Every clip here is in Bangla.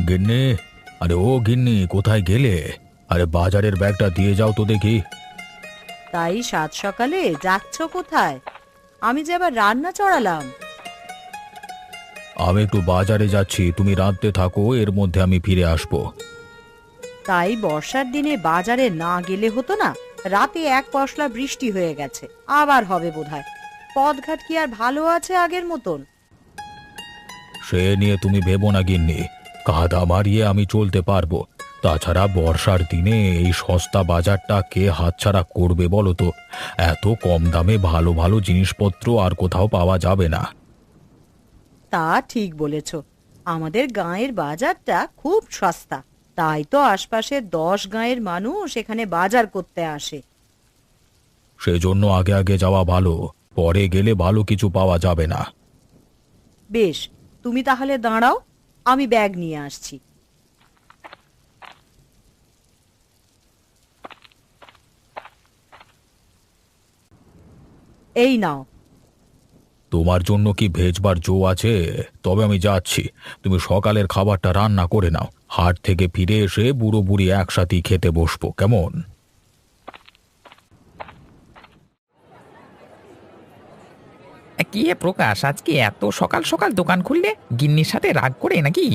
গিন্নি, আরে ও গিন্নি, কোথায় গেলে? আরে বাজারের ব্যাগটা দিয়ে যাও তো দেখি। তাই সাত সকালে যাচ্ছ কোথায়? আমি যে আবার রান্না চড়ালাম। আমি একটু বাজারে যাচ্ছি, তুমি রাঁধতে থাকো, এর মধ্যে আমি ফিরে আসবো। তাই বর্ষার দিনে বাজারে না গেলে হতো না? রাতে এক পশলা বৃষ্টি হয়ে গেছে, আবার হবে বোধহয়। পথঘাট কি আর ভালো আছে আগের মতন? সে নিয়ে তুমি ভেবো না গিন্নি, কাদা মারিয়ে আমি চলতে পারবো। তাছাড়া বর্ষার দিনে এই সস্তা বাজারটা কে হাতছাড়া করবে বলো তো? এত কম দামে ভালো ভালো জিনিসপত্র আর কোথাও পাওয়া যাবে না। তা ঠিক বলেছ, আমাদের গাঁয়ের বাজারটা খুব সস্তা। তাই তো আশপাশের 10 গাঁয়ের মানুষ এখানে বাজার করতে আসে। সেজন্য আগে আগে যাওয়া ভালো, পরে গেলে ভালো কিছু পাওয়া যাবে না। বেশ, তুমি তাহলে দাঁড়াও, আমি ব্যাগ নিয়ে আসছি। এই নাও। তোমার জন্য কি ভেজবার জো আছে? তবে আমি যাচ্ছি, তুমি সকালের খাবারটা রান্না করে নাও। হাট থেকে ফিরে এসে বুড়ো বুড়ি একসাথেই খেতে বসবো, কেমন? কি হে প্রকাশ, আজকে এত সকাল সকাল দোকান খুললে? গিন্নির সাথে রাগ করে নাকি?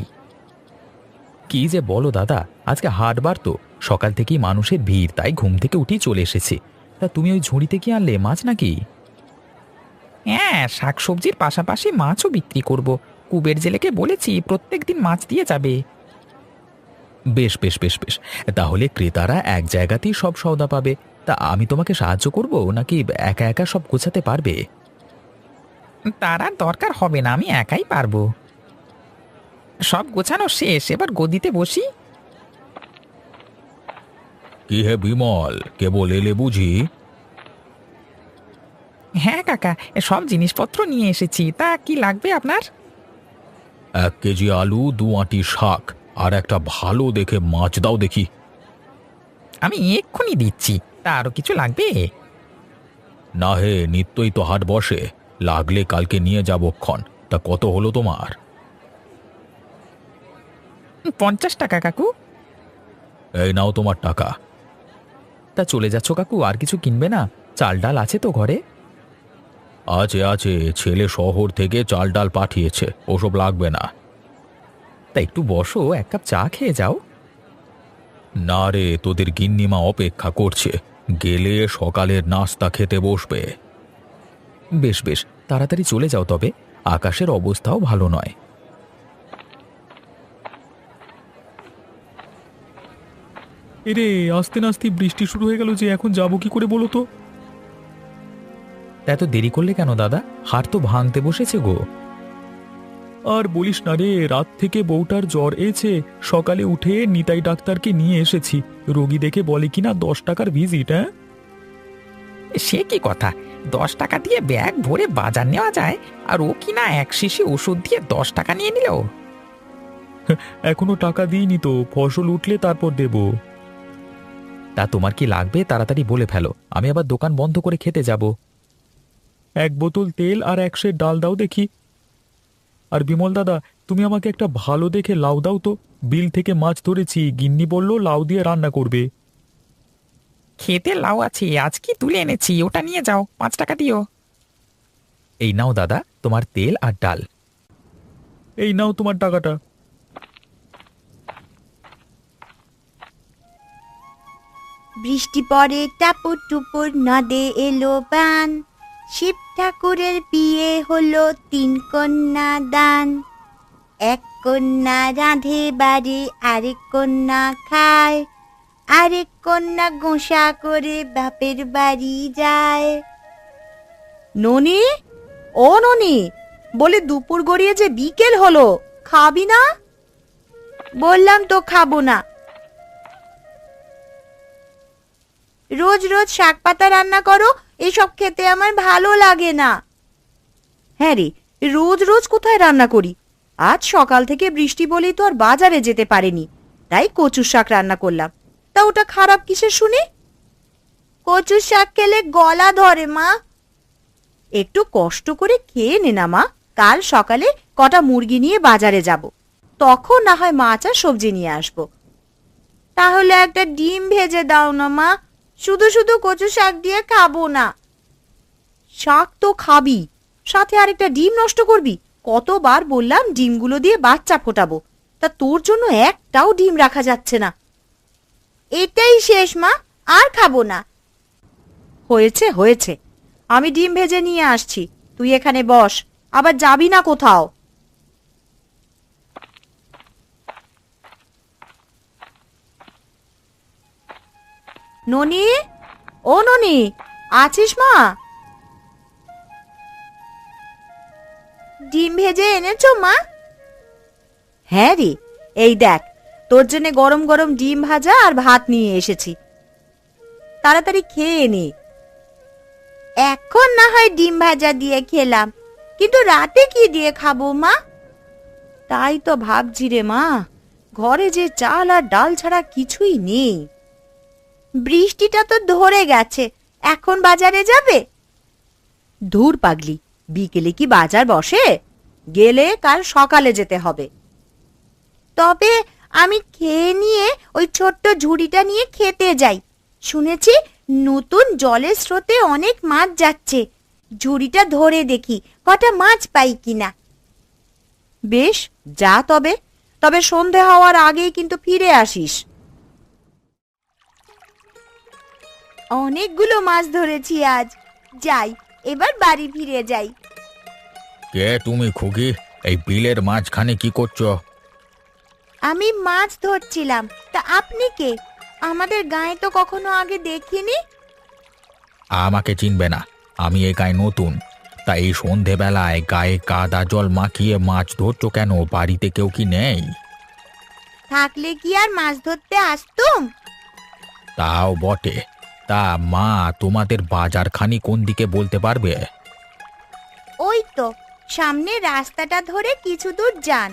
কি যে বলো দাদা, আজকে হাটবার তো, সকাল থেকেই মানুষের ভিড়, তাই ঘুম থেকে উঠেই চলে এসেছি। তা তুমি ওই ঝুড়িতে কি আনলে, মাছ নাকি? হ্যাঁ, শাকসবজির পাশাপাশি মাছও বিক্রি করব। কুবের জেলেকে বলেছি প্রত্যেক দিন মাছ দিয়ে যাবে। বেশ বেশ বেশ বেশ, তাহলে ক্রেতারা এক জায়গাতেই সব সওদা পাবে। তা আমি তোমাকে সাহায্য করব নাকি একা একা সব গোছাতে পারবে? তার আর দরকার হবে না, আমি একাই পারবো। সব গোছানো শেষ, এবার গদিতে বসি। কি হে বিমল, কেবল এলে বুঝি? হ্যাঁ কাকা, সব জিনিসপত্র নিয়ে এসেছি। তা কি লাগবে আপনার? 1 কেজি আলু, 2 আঁটি শাক, আর একটা ভালো দেখে মাছ দাও দেখি। আমি এক্ষুনি দিচ্ছি। তা আরো কিছু লাগবে? না হে, নিত্যই তো হাট বসে, লাগলে কালকে নিয়ে যাবো ক্ষণ। তা কত হলো তোমার? 50 টাকা কাকু। এই নাও তোমার টাকা। তা চলে যাচ্ছ কাকু, আর কিছু কিনবে না? চাল ডাল আছে তো ঘরে? আছে আছে, ছেলে শহর থেকে চাল ডাল পাঠিয়েছে, ওসব লাগবে না। তা একটু বসো, 1 কাপ চা খেয়ে যাও। না রে, তোদের গিন্নিমা অপেক্ষা করছে, গেলে সকালের নাস্তা খেতে বসবে। বেশ বেশ, তাড়াতাড়ি চলে যাও তবে, আকাশের অবস্থাও ভালো নয়। এরে, আস্তে নাস্তে বৃষ্টি শুরু হয়ে গেল যে, এখন যাবো কি করে বলো তো? এত দেরি করলে কেন দাদা? হাট তো ভাঙতে বসেছে গো। আর বলিস না রে, রাত থেকে বউটার জ্বর এসে সকালে উঠে নিতাই ডাক্তারকে নিয়ে এসেছি। রোগী দেখে বলে কিনা 10 টাকার ভিজিট। হ্যাঁ, সে কি কথা? 10 টাকা দিয়ে ব্যাগ ভরে বাজার নেওয়া যায়, আর ও কিনা এক শিশি ওষুধ দিয়ে 10 টাকা নিয়ে নিল। এখনো টাকা দিইনি তো, ফসল উঠলে তারপর দেব। তা তোমার কি লাগবে তাড়াতাড়ি বলে ফেলো, আমি আবার দোকান বন্ধ করে খেতে যাব। 1 বোতল তেল আর 1 সের ডাল দাও দেখি। আর বিমল দাদা, তুমি আমাকে একটা ভালো দেখে লাউ দাও তো। বিল থেকে মাছ ধরেছি, গিন্নি বলল লাউ দিয়ে রান্না করবে। খেতে লাউ আছে, আজ কি তুলে এনেছি, ওটা নিয়ে যাও, 5 টাকা দিও। এই নাও দাদা, তোমার তেল আর ডাল। এই নাও তোমার টাকাটা। বৃষ্টি পড়ে টাপুর টুপুর, নদে এলো বান। শিব ঠাকুরের বিয়ে হলো 3 কন্যা দান। 1 কন্যা রাঁধে বাড়ি, আরেক কন্যা খায়, আরেক কন্যা গোসা করে বাপের বাড়ি যায়। ননি, ও ননি, বলে দুপুর গড়িয়ে যে বিকেল হলো, খাবি না? বললাম তো খাবো না। রোজ রোজ শাক পাতা রান্না করো, এসব খেতে আমার ভালো লাগে না। হ্যাঁ রে, রোজ রোজ কোথায় রান্না করি? আজ সকাল থেকে বৃষ্টি বলেই তো আর বাজারে যেতে পারিনি, তাই কচুর শাক রান্না করলাম। তা ওটা খারাপ কিসের শুনি? কচুর শাক খেলে গলা ধরে মা। একটু কষ্ট করে খেয়ে নে না মা, কাল সকালে কটা মুরগি নিয়ে বাজারে যাব। তখন না হয় মাছ আর সবজি নিয়ে আসবো। তাহলে একটা ডিম ভেজে দাও না মা, শুধু শুধু কচু শাক দিয়ে খাবো না। শাক তো খাবি, সাথে আরেকটা ডিম নষ্ট করবি? কতবার বললাম ডিমগুলো দিয়ে বাচ্চা ফোটাবো, তা তোর জন্য একটাও ডিম রাখা যাচ্ছে না। এটাই শেষ মা, আর খাবো না। হয়েছে হয়েছে, আমি ডিম ভেজে নিয়ে আসছি, তুই এখানে বস, আবার যাবি না কোথাও। ননি, ও ননি, আছিস মা? ডিম ভেজে এনেছো মা? হ্যাঁ রে, এই দেখ তোর জন্য গরম গরম ডিম ভাজা আর ভাত নিয়ে এসেছি, তাড়াতাড়ি খেয়ে নে। এখন না হয় ডিম ভাজা দিয়ে খেলাম, কিন্তু রাতে কি দিয়ে খাবো মা? তাই তো ভাবছি রে মা, ঘরে যে চাল আর ডাল ছাড়া কিছুই নেই। বৃষ্টিটা তো ধরে গেছে, এখন বাজারে যাবে? ধুর পাগলি, বিকেলে কি বাজার বসে? গেলে কাল সকালে যেতে হবে। তবে আমি খেয়ে নিয়ে ওই ছোট্ট ঝুড়িটা নিয়ে খেতে যাই। শুনেছি নতুন জলের স্রোতে অনেক মাছ যাচ্ছে, ঝুড়িটা ধরে দেখি কটা মাছ পাই কিনা। বেশ, যা তবে, তবে সন্ধে হওয়ার আগেই কিন্তু ফিরে আসিস। অনেকগুলো মাছ ধরেছি আজ, যাই, এবার বাড়ি ফিরে যাই। কে তুমি খুকি? এই বিলের মাঝখানে কি করছো? আমি মাছ ধরছিলাম, তা আপনি কে? আমাদের গায়ে তো কখনো আগে দেখিনি। আমাকে চিনবে না, আমি এই গায়ে নতুন। তাই এই সন্ধেবেলায় গায়ে কাদা জল মাখিয়ে মাছ ধরছো কেন? বাড়িতে কেউ কি নেই? থাকলে কি আর মাছ ধরতে আসতুম? তাও বটে। তা মা, তোমাদের বাজারখানি কোন দিকে বলতে পারবে? ওই তো সামনে রাস্তাটা ধরে কিছু দূর যান,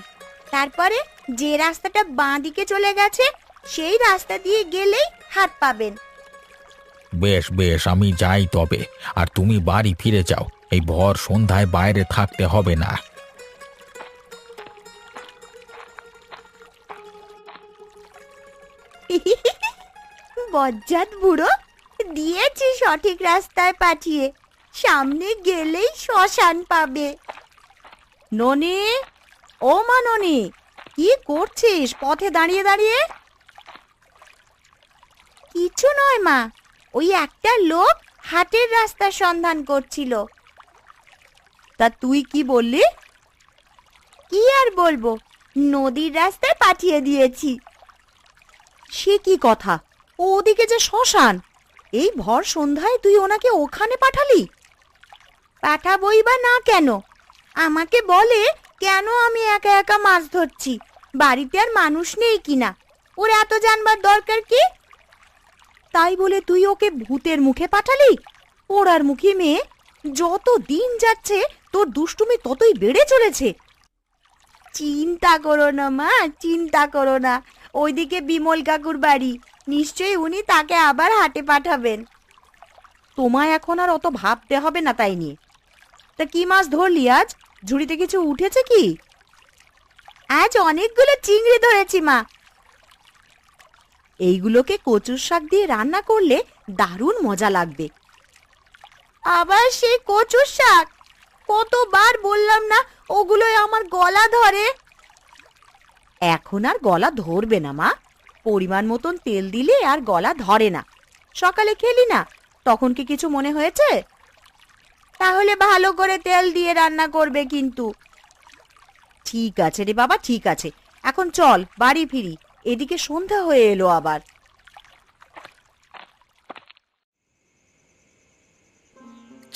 তারপরে যে রাস্তাটা বাঁ দিকে চলে গেছে সেই রাস্তা দিয়ে গেলেই হাত পাবেন। বেশ বেশ, আমি যাই তবে। আর তুমি বাড়ি ফিরে যাও, এই ভর সন্ধ্যায় বাইরে থাকতে হবে না। বজ্জাত বুড়ো, দিয়েছি সঠিক রাস্তায় পাঠিয়ে, সামনে গেলেই শ্মশান পাবে। ননি, ও মা ননি, কি করছিস পথে দাঁড়িয়ে দাঁড়িয়ে? কিছু নয় মা, ওই একটা লোক হাটের রাস্তার সন্ধান করছিল। তা তুই কি বললি? কি আর বলবো, নদীর রাস্তায় পাঠিয়ে দিয়েছি। সে কি কথা? ও ওদিকে যে শ্মশান, এই ভর সন্ধ্যায় তুই ওনাকে ওখানে পাঠালি? পাঠাবই বা না কেন? আমাকে বলে কেন আমি একা একা মাছ ধরছি, বাড়িতে আর মানুষ নেই কিনা, ওর এত জানবার দরকার কি? তাই বলে তুই ওকে ভূতের মুখে পাঠালি? পোড়ার মুখী মেয়ে, যত দিন যাচ্ছে তোর দুষ্টুমি ততই বেড়ে চলেছে। চিন্তা করো না মা, চিন্তা করো না, ওইদিকে বিমল কাকুর বাড়ি, নিশ্চয়ই উনি তাকে আবার হাটে পাঠাবেন। তোমায় এখন আর অত ভাবতে হবে না তাই নিয়ে। তা কি মাছ ধরলি আজ? ঝুড়িতে কিছু উঠেছে কি? আজ অনেকগুলো চিংড়ি ধরেছি মা। এইগুলোকে কচুর শাক দিয়ে রান্না করলে দারুণ মজা লাগবে। আবার সেই কচুর শাক? কতবার বললাম না ওগুলোই আমার গলা ধরে। এখন আর গলা ধরবে না মা, পরিমাণ মতন তেল দিলে আর গলা ধরে না। সকালে খেলি না, তখন কি কিছু মনে হয়েছে? তাহলে ভালো করে তেল দিয়ে রান্না করবে কিন্তু। ঠিক আছে রে বাবা, ঠিক আছে, এখন চল বাড়ি ফিরি, এদিকে সন্ধ্যা হয়ে এলো আবার।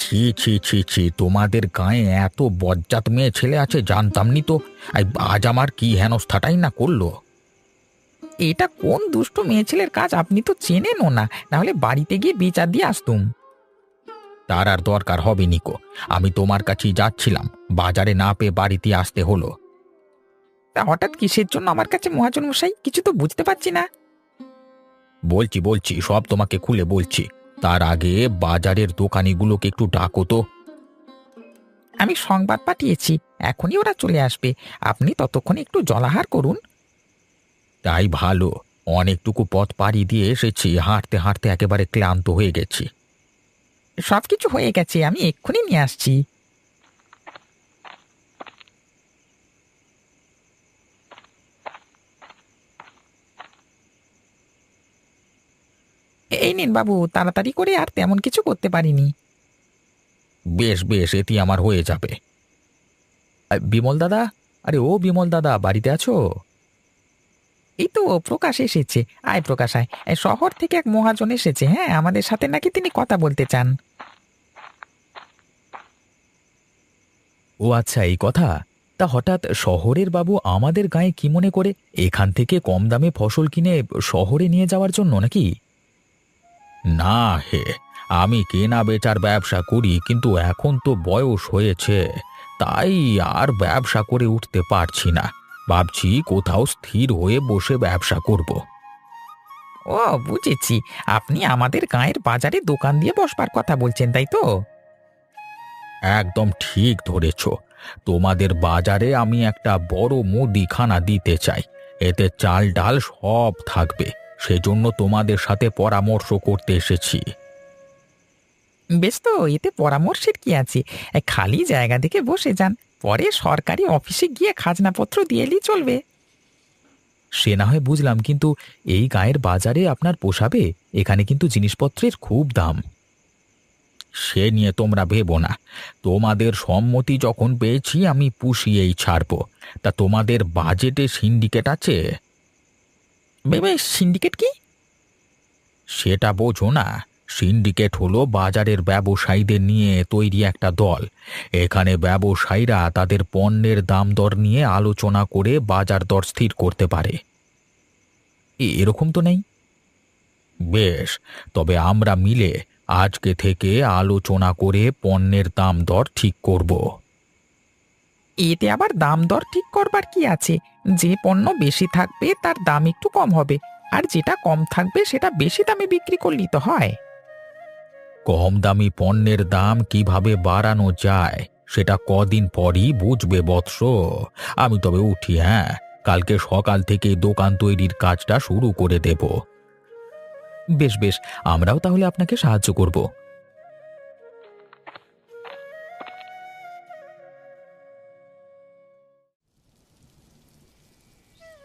ছি ছি ছি ছি, তোমাদের গায়ে এত বজ্জাত মেয়ে ছেলে আছে জানতাম নি তো। আজ আমার কি হেনস্থাটাই না করলো। এটা কোন দুষ্ট মেয়ে ছেলের কাজ আপনি তো চেনেনও না, নাহলে বাড়িতে গিয়ে বিচার দিয়ে আসতুম। তার আর দরকার হবে নিকো, আমি তোমার কাছেই যাচ্ছিলাম, বাজারে না পেয়ে বাড়িতে আসতে হলো। তা হঠাৎ কিসের জন্য আমার কাছে মহাজন মশাই, কিছু তো বুঝতে পারছি না। বলছি বলছি, সব তোমাকে খুলে বলছি। তার আগে বাজারের দোকানিগুলোকে একটু ডাকো তো। আমি সংবাদ পাঠিয়েছি, এখনই ওরা চলে আসবে। আপনি ততক্ষণে একটু জলাহার করুন। তাই ভালো, অনেকটুকু পথ পাড়ি দিয়ে এসেছি, হাঁটতে হাঁটতে একেবারে ক্লান্ত হয়ে গেছি। সবকিছু হয়ে গেছে, আমি এক্ষুনি নিয়ে আসছি। এই নিন বাবু, তাড়াতাড়ি করে, আর তেমন কিছু করতে পারিনি। বেশ বেশ, এটি আমার হয়ে যাবে। বিমল দাদা, আরে ও বিমল দাদা, বাড়িতে আছো? এই তো প্রকাশ এসেছে। আয় প্রকাশ আয়। এই শহর থেকে এক মহাজন এসেছে, হ্যাঁ, আমাদের সাথে নাকি তিনি কথা বলতে চান। ও আচ্ছা, এই কথা। তা হঠাৎ শহরের বাবু আমাদের গায়ে কি মনে করে, এখান থেকে কম দামে ফসল কিনে শহরে নিয়ে যাওয়ার জন্য নাকি? না হে, আমি কেনা বেচার ব্যবসা করি, কিন্তু এখন তো বয়স হয়েছে, তাই আর ব্যবসা করে উঠতে পারছি না। ভাবছি কোথাও স্থির হয়ে বসে ব্যবসা করব। ও বুঝেছি, আপনি আমাদের গায়ের বাজারে দোকান দিয়ে বসবার কথা বলছেন, তাই তো? একদম ঠিক ধরেছ। তোমাদের বাজারে আমি একটা বড় মুদিখানা দিতে চাই, এতে চাল ডাল সব থাকবে। সেজন্য তোমাদের সাথে পরামর্শ করতে এসেছি। বেশ, তো এতে পরামর্শের কি আছে? খালি জায়গা দেখে বসে যান, পরে সরকারি অফিসে গিয়ে খাজনাপত্র দিয়ে এলেই চলবে। সে না হয় বুঝলাম, কিন্তু এই গায়ের বাজারে আপনার পোষাবে? এখানে কিন্তু জিনিসপত্রের খুব দাম। সে নিয়ে তোমরা ভেবো না, তোমাদের সম্মতি যখন পেয়েছি আমি পুষিয়েই ছাড়বো। তা তোমাদের বাজেটে সিন্ডিকেট আছে? ভেবে সিন্ডিকেট কি? সেটা বোঝো না? সিন্ডিকেট হলো বাজারের ব্যবসায়ীদের নিয়ে তৈরি একটা দল। এখানে ব্যবসায়ীরা তাদের পণ্যের দাম দর নিয়ে আলোচনা করে বাজার দর স্থির করতে পারে। এরকম তো নেই। বেশ, তবে আমরা মিলে আজকে থেকে আলোচনা করে পণ্যের দাম দর ঠিক করব। এতে আবার দাম দর ঠিক করবার কি আছে? যে পণ্য বেশি থাকবে তার দাম একটু কম হবে, আর যেটা কম থাকবে সেটা বেশি দামে বিক্রি করলেই তো হয়। কম দামি পণ্যের দাম কিভাবে বাড়ানো যায় সেটা কদিন পরই বুঝবে বৎস। আমি তবে উঠি, হ্যাঁ, কালকে সকাল থেকে দোকান তৈরির কাজটা শুরু করে দেব। বেশ বেশ, আমরাও তাহলে আপনাকে সাহায্য করব।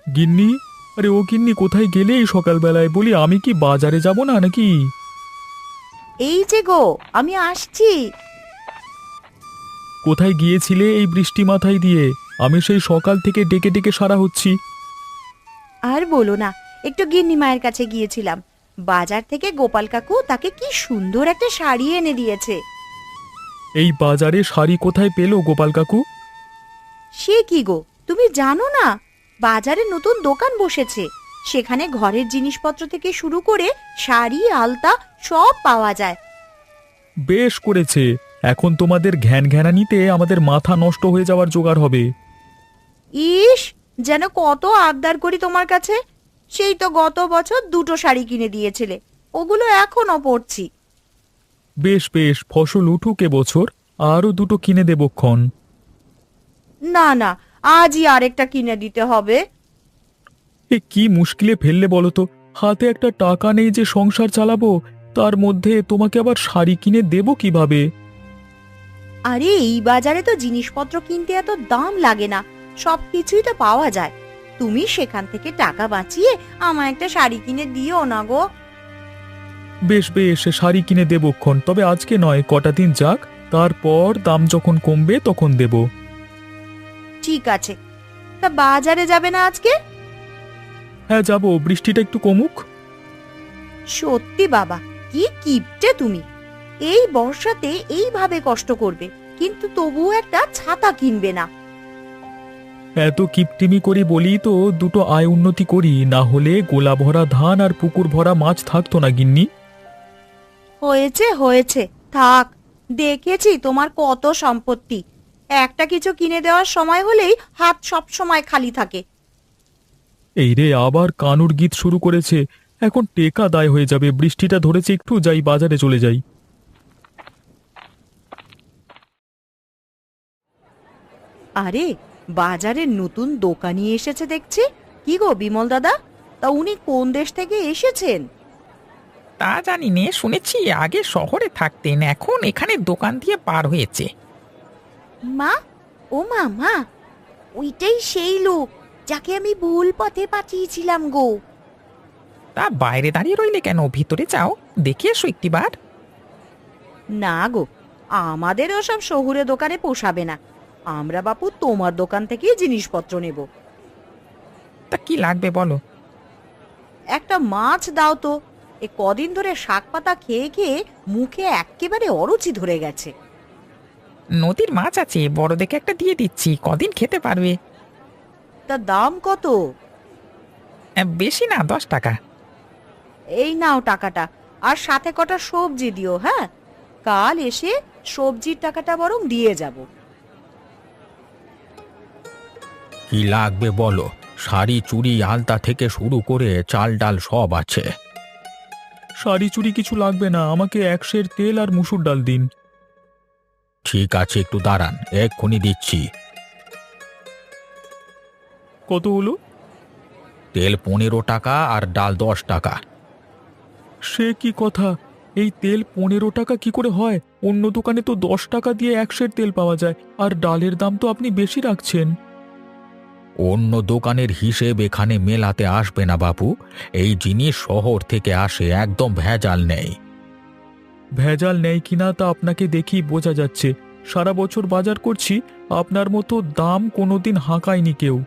গিন্নি, আরে ও গিন্নি, কোথায় গেলে এই সকালবেলায়? বলি, আমি কি বাজারে যাব না নাকি? এই যে গো, আমি আসছি। কোথায় গিয়েছিলে এই বৃষ্টি মাথায় দিয়ে? আমি সেই সকাল থেকে ডেকে ডেকে সারা হচ্ছি। আর বলো না, একটু গিন্নি মায়ের কাছে গিয়েছিলাম। বাজার থেকে গোপাল কাকু তাকে কি সুন্দর একটা শাড়ি এনে দিয়েছে। এই বাজারে শাড়ি কোথায় পেলো গোপাল কাকু? সে কি গো, তুমি জানো না? বাজারে নতুন দোকান বসেছে, সেখানে ঘরের জিনিসপত্র থেকে শুরু করে শাড়ি আলতা সব পাওয়া যায়। বেশ করেছে, এখন তোমাদের ঘ্যান ঘ্যানানিতে আমাদের মাথা নষ্ট হয়ে যাওয়ার জোগাড় হবে। ইস, যেন কত আবদার করি তোমার কাছে। সেই তো গত বছর 2টো শাড়ি কিনে দিয়েছিলে, ওগুলো এখনো পরছি। বেশ বেশ, ফসল উঠুক এবছর, আরও 2টো কিনে দেবক্ষণ। না না, আজই আরেকটা কিনে দিতে হবে। এ কি মুশকিলে ফেললে বলো তো? হাতে একটা টাকা নেই যে সংসার চালাবো, তার মধ্যে তোমাকে আবার শাড়ি কিনে দেবো কিভাবে? আরে এই বাজারে তো জিনিসপত্র কিনতে এত দাম লাগে না, সবকিছুই তো পাওয়া যায়। তুমি সেখান থেকে টাকা বাঁচিয়ে আমার একটা শাড়ি কিনে দিও না গো। বেশ বেশ, শাড়ি কিনে দেবক্ষণ, তবে আজকে নয়, কটা দিন যাক, তারপর দাম যখন কমবে তখন দেব। ঠিক আছে, তা বাজারে যাবে না আজকে? হ্যাঁ যাব, বৃষ্টিটা একটু কমুক। সত্যি বাবা, কি কিপটে তুমি! এই বর্ষাতে এইভাবে কষ্ট করবে, কিন্তু তবুও একটা ছাতা কিনবে না। এত কিপটিমি করি বলি তো 2টো আয় উন্নতি করি, না হলে গোলা ভরা ধান আর পুকুর ভরা মাছ থাকতো না গিন্নি। হয়েছে হয়েছে, থাক। দেখেছি তোমার কত সম্পত্তি, একটা কিছু কিনে দেওয়ার সময় হলেই হাত সব সময় খালি থাকে। এই রে, আবার কানুর গীত শুরু করেছে। এখন টেকা দায় হয়ে যাবে। বৃষ্টিটা ধরেছে, একটু যাই, বাজারে চলে যাই। আরে, বাজারে নতুন দোকানি এসেছে দেখছি। কি গো বিমল দাদা, তা উনি কোন দেশ থেকে এসেছেন? তা জানি নে, শুনেছি আগে শহরে থাকতেন, এখন এখানে দোকান দিয়ে পার হয়েছে। মা, ও মা, মা, ওইটাই সেই লোক যাকে আমি ভুল পথে পাঠিয়েছিলাম গো। তা বাইরে দাঁড়িয়ে রইলে কেন, ভিতরে যাও, দেখে এসো একটিবার। না গো, আমাদের ওসব শহুরে দোকানে পোষাবে না। আমরা বাপু তোমার দোকান থেকেই জিনিসপত্র নেব। তা কি লাগবে বলো? একটা মাছ দাও তো। এ কদিন ধরে শাক পাতা খেয়ে খেয়ে মুখে এক্কেবারে অরুচি ধরে গেছে। নদীর মাছ আছে, বড় দেখে একটা দিয়ে দিচ্ছি, কদিন খেতে পারবে। তা দাম কত? বেশি না, 10 টাকা। এই নাও টাকাটা, আর সাথে কটা সবজি দিও। হ্যাঁ, কাল এসে সবজির টাকাটা বরং দিয়ে যাব। কি লাগবে বলো? শাড়ি চুড়ি আলতা থেকে শুরু করে চাল ডাল সব আছে। শাড়ি চুড়ি কিছু লাগবে না, আমাকে 1 সের তেল আর মুসুর ডাল দিন। ঠিক আছে, একটু দাঁড়ান, এক্ষুনি দিচ্ছি। কত হলো? তেল 15 টাকা আর ডাল 10 টাকা। সে কি কথা, এই তেল 15 টাকা কি করে হয়? অন্য দোকানে তো 10 টাকা দিয়ে 1 সের তেল পাওয়া যায়, আর ডালের দাম তো আপনি বেশি রাখছেন। অন্য দোকানের হিসেব এখানে মেলাতে আসবে না বাপু। এই জিনিস শহর থেকে আসে, একদম ভেজাল নেই। ভেজাল নেই কিনা তা আপনাকে দেখেই বোঝা যাচ্ছে। সারা বছর বাজার করছি, আপনার মতো দাম কোনোদিন হাঁকায়নি কেউ।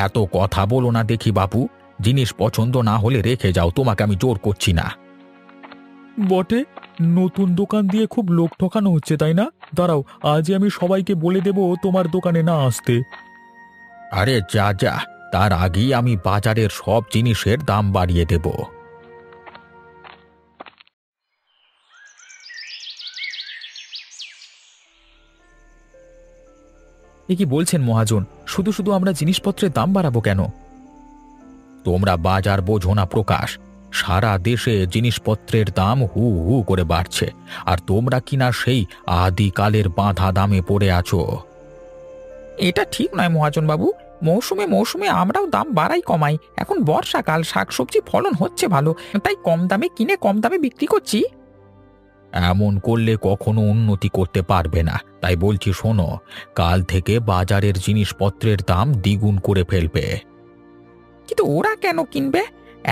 এত কথা বলো না দেখি বাপু। জিনিস পছন্দ না হলে রেখে যাও, তোমাকে আমি জোর করছি না। বটে, নতুন দোকান দিয়ে খুব লোক ঠকানো হচ্ছে, তাই না? দাঁড়াও, আজই আমি সবাইকে বলে দেব তোমার দোকানে না আসতে। আরে যা যা, তার আগেই আমি বাজারের সব জিনিসের দাম বাড়িয়ে দেব। এ কি বলছেন মহাজন? শুধু শুধু আমরা জিনিসপত্রের দাম বাড়াবো কেন? তোমরা বাজার বোঝো না প্রকাশ। সারা দেশে জিনিসপত্রের দাম হু হু করে বাড়ছে, আর তোমরা কিনা সেই আদিকালের বাঁধা দামে পড়ে আছো। এটা ঠিক নয় মহাজন বাবু, মৌসুমে মৌসুমে আমরাও দাম বাড়াই কমাই। এখন বর্ষাকাল, শাকসবজি ফলন হচ্ছে ভালো, তাই কম দামে কিনে কম দামে বিক্রি করছি। এমন করলে কখনো উন্নতি করতে পারবে না। তাই বলছি শোনো, কাল থেকে বাজারের জিনিসপত্রের দাম দ্বিগুণ করে ফেলবে। কিন্তু ওরা কেন কিনবে?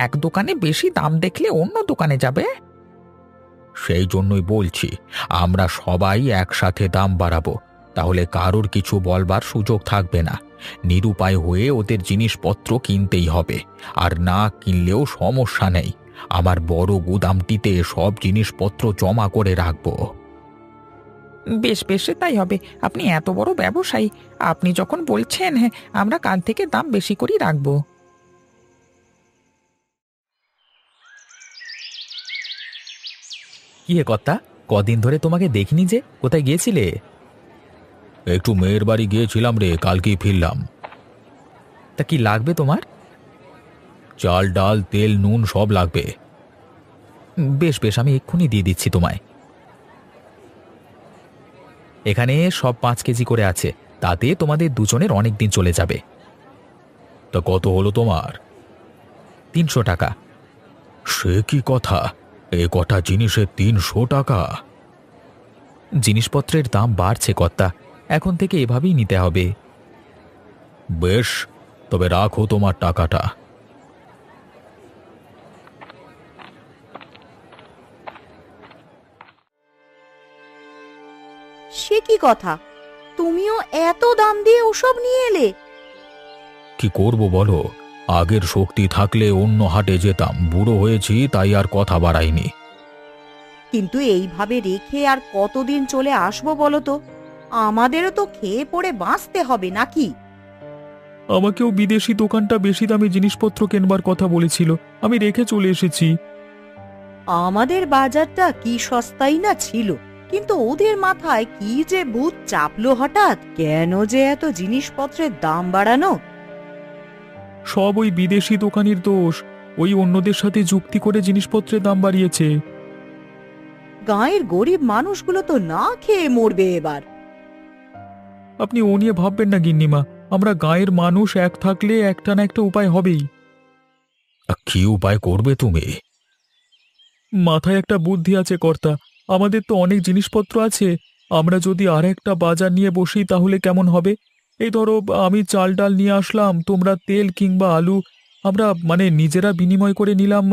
এক দোকানে বেশি দাম দেখলে অন্য দোকানে যাবে। সেই জন্যই বলছি, আমরা সবাই একসাথে দাম বাড়াবো। তাহলে কারোর কিছু বলবার সুযোগ থাকবে না। নিরুপায় হয়ে ওদের জিনিসপত্র কিনতেই হবে, আর না কিনলেও সমস্যা নেই। আমার বড় গুদামটিতে সব জিনিসপত্র জমা করে রাখবো। বেশ বেশ, তাই হবে। আপনি এত বড় ব্যবসায়ী, আপনি যখন বলছেন, হ্যাঁ, আমরা কাল থেকে দাম বেশি করেই রাখবো। কি হে কর্তা, কদিন ধরে তোমাকে দেখিনি যে, কোথায় গিয়েছিলে? একটু মেয়ের বাড়ি গিয়েছিলাম রে, কালকেই ফিরলাম। তা কি লাগবে তোমার? চাল ডাল তেল নুন সব লাগবে। বেশ বেশ, আমি এক্ষুনি দিয়ে দিচ্ছি তোমায়। এখানে সব 5 কেজি করে আছে, তাতে তোমাদের দুজনের অনেক দিন চলে যাবে। তা কত হলো তোমার? 300 টাকা। সে কি কথা, এ কটা জিনিসের 300 টাকা? জিনিসপত্রের দাম বাড়ছে কর্তা, এখন থেকে এভাবেই নিতে হবে। বেশ, তবে রাখো তোমার টাকাটা। সে কি কথা, তুমিও এত দাম দিয়ে ওসব নিয়ে এলে? কি করব বলো, আগের শক্তি থাকলে অন্য হাটে যেতাম। বুড়ো হয়েছি তাই আর কথা বাড়াইনি। কিন্তু এইভাবে রেখে আর কতদিন চলে আসবো বলো তো? আমাদেরও তো খেয়ে পড়ে বাঁচতে হবে নাকি? আমাকেও বিদেশি দোকানটা বেশি দামে জিনিসপত্র কেনবার কথা বলেছিল, আমি রেখে চলে এসেছি। আমাদের বাজারটা কি সস্তাই না ছিল, কিন্তু ওদের মাথায় কি যে ভূত চাপলো হঠাৎ, কেন যে এত জিনিসপত্রের দাম বাড়ানো? সব ওই বিদেশি দোকানির দোষ, ওই অন্যদের সাথে যুক্তি করে জিনিসপত্রের দাম বাড়িয়েছে। গাঁয়ের গরিব মানুষগুলো তো না খেয়ে মরবে এবার। আপনি ও নিয়ে ভাববেন না গিন্নিমা, আমরা গাঁয়ের মানুষ এক থাকলে একটা না একটা উপায় হবেই। কি উপায় করবে তুমি? মাথায় একটা বুদ্ধি আছে কর্তা, আমাদের তো অনেক জিনিসপত্র আছে, আমরা যদি আর একটা বাজার নিয়ে বসি তাহলে কেমন হবে? এই ধরো আমি চাল ডাল নিয়ে আসলাম, তোমরা তেল কিংবা আলু, আমরা মানে নিজেরা বিনিময় করে নিলাম।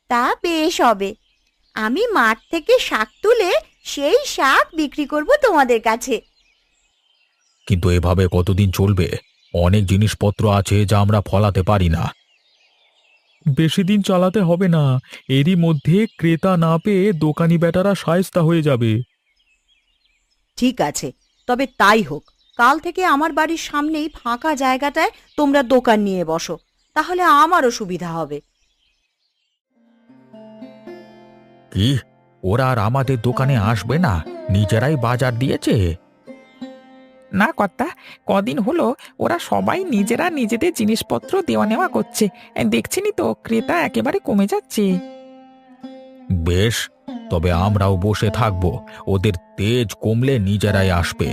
তা বেশ হবে। আমি মাঠ থেকে শাক তুলে সেই শাক বিক্রি করব তোমাদের কাছে। কিন্তু এভাবে কতদিন চলবে? অনেক জিনিসপত্র আছে যা আমরা ফলাতে পারি না। বেশি দিন চালাতে হবে না, এরই মধ্যে ক্রেতা না পেয়ে দোকানি বেটারা শায়েস্তা হয়ে যাবে। ঠিক আছে, তবে তাই হোক। কাল থেকে আমার বাড়ির সামনেই ফাঁকা জায়গাটায় তোমরা দোকান নিয়ে বসো, তাহলে আমারও সুবিধা হবে। কি, ওরা আর আমাদের দোকানে আসবে না? নিজেরাই বাজার দিয়েছে। না কর্তা, কদিন হলো ওরা সবাই নিজেরা নিজেদের জিনিসপত্র দেওয়া নেওয়া করছে। দেখছেনই তো ক্রেতা একেবারে কমে যাচ্ছে। বেশ, তবে আমরাও বসে থাকবো, ওদের তেজ কমলে নিজেরাই আসবে।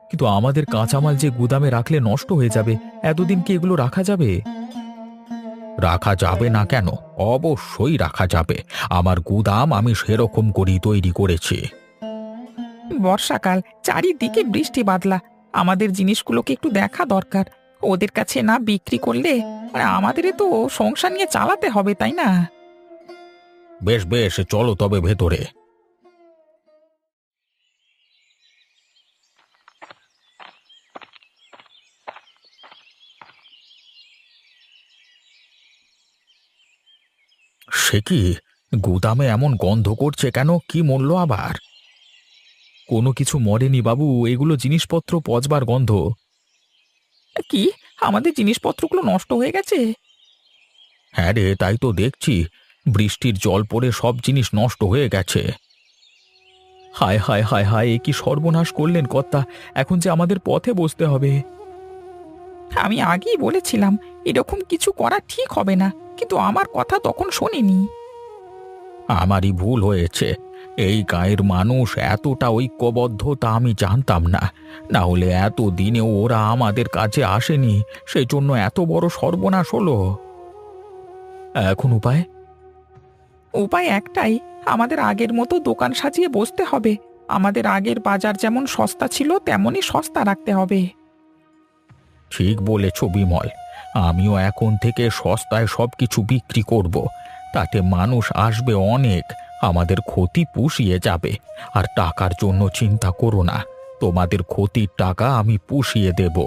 কিন্তু আমাদের কাঁচামাল যে গুদামে রাখলে নষ্ট হয়ে যাবে, এতদিন কি এগুলো রাখা যাবে? রাখা যাবে না কেন? অবশ্যই রাখা যাবে। আমার গুদাম আমি সেরকম করেই তৈরি করেছি। বর্ষাকাল, চারিদিকে বৃষ্টি বাদলা, আমাদের জিনিসগুলোকে একটু দেখা দরকার। ওদের কাছে না বিক্রি করলে আমাদের তো সংসার নিয়ে চালাতে হবে, তাই না? বেশ বেশ, চলো তবে ভেতরে। সে কি, গুদামে এমন গন্ধ করছে কেন? কি মূল্য আবার? কোনো কিছু মরেনি বাবু, এগুলো জিনিসপত্র পচবার গন্ধ। কি, আমাদের জিনিসপত্রগুলো নষ্ট হয়ে গেছে? হ্যাঁ রে, তাই তো দেখছি। বৃষ্টির জল পড়ে সব জিনিস নষ্ট হয়ে গেছে। হায় হায় হায় হায়, এ কি সর্বনাশ করলেন কর্তা! এখন যে আমাদের পথে বসতে হবে। আমি আগেই বলেছিলাম এরকম কিছু করা ঠিক হবে না, কিন্তু আমার কথা তখন শোনেনি। আমারই ভুল হয়েছে। এই গাঁয়ের মানুষ এতটা ঐক্যবদ্ধ তা আমি জানতাম না। না হলে এত দিনেও ওরা আমাদের কাছে আসেনি, সেই জন্য এত বড় সর্বনাশ হলো। এখন উপায়? উপায় একটাই, আমাদের আগের মতো দোকান সাজিয়ে বসতে হবে। আমাদের আগের বাজার যেমন সস্তা ছিল তেমনই সস্তা রাখতে হবে। ঠিক বলেছ বিমল, আমিও এখন থেকে সস্তায় সবকিছু বিক্রি করব। তাতে মানুষ আসবে অনেক, আমাদের ক্ষতি পুষিয়ে যাবে। আর টাকার জন্য চিন্তা করো না, তোমাদের ক্ষতির টাকা আমি পুষিয়ে দেব।